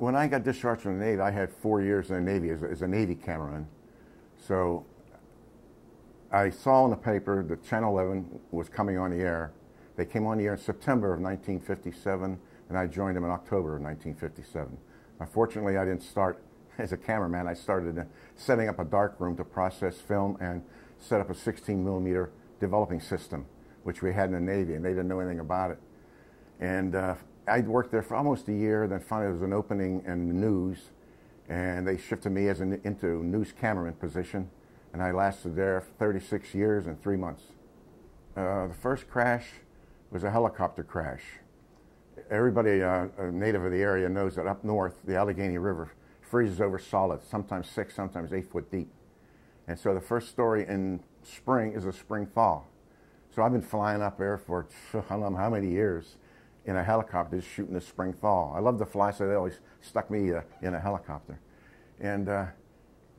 when I got discharged from the Navy, I had 4 years in the Navy as a Navy cameraman. So I saw in the paper that Channel 11 was coming on the air. They came on the air in September of 1957, and I joined them in October of 1957. Unfortunately, I didn't start as a cameraman. I started setting up a darkroom to process film and set up a 16mm developing system, which we had in the Navy, and they didn't know anything about it. And I worked there for almost a year, then finally there was an opening in the news, and they shifted me into news cameraman position, and I lasted there for 36 years and 3 months. The first crash was a helicopter crash. Everybody a native of the area knows that up north, the Allegheny River freezes over solid, sometimes 6, sometimes 8 foot deep. And so the first story in spring is a spring thaw. So I've been flying up there for I don't know how many years in a helicopter just shooting the spring thaw. I love to fly, so they always stuck me in a helicopter. And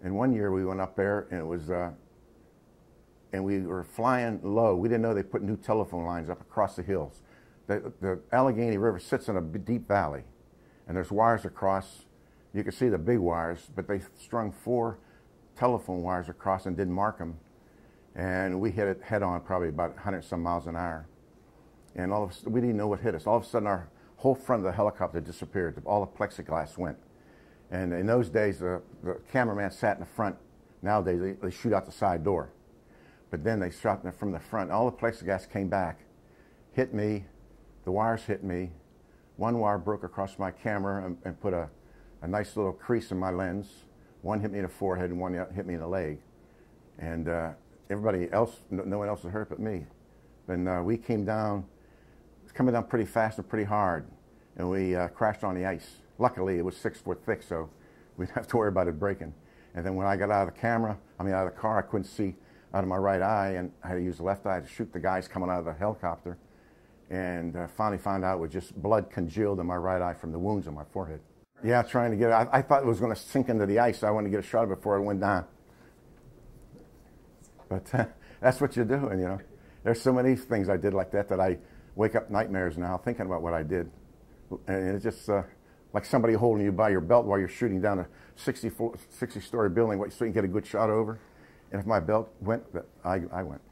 one year we went up there, and it was, and we were flying low. We didn't know they put new telephone lines up across the hills. The Allegheny River sits in a deep valley, and there's wires across. You can see the big wires, but they strung 4 telephone wires across and didn't mark them. And we hit it head on, probably about 100 some miles an hour. And all of a sudden, we didn't know what hit us. All of a sudden, our whole front of the helicopter disappeared. All the plexiglass went. And in those days, the cameraman sat in the front. Nowadays, they shoot out the side door. But then they shot from the front. All the plexiglass came back, hit me. The wires hit me. One wire broke across my camera and put a nice little crease in my lens. One hit me in the forehead and one hit me in the leg. And everybody else, no one else was hurt but me. Then we came down, coming down pretty fast and pretty hard, and we crashed on the ice. Luckily, it was 6 foot thick, so we didn't have to worry about it breaking. And then when I got out of the car, I couldn't see out of my right eye, and I had to use the left eye to shoot the guys coming out of the helicopter. And finally found out it was just blood congealed in my right eye from the wounds on my forehead. Yeah, trying to get it. I thought it was going to sink into the ice. So I wanted to get a shot of it before it went down. But that's what you're doing, you know. There's so many things I did like that I wake up nightmares now thinking about what I did. And it's just like somebody holding you by your belt while you're shooting down a 60-story building so you can get a good shot over. And if my belt went, I went.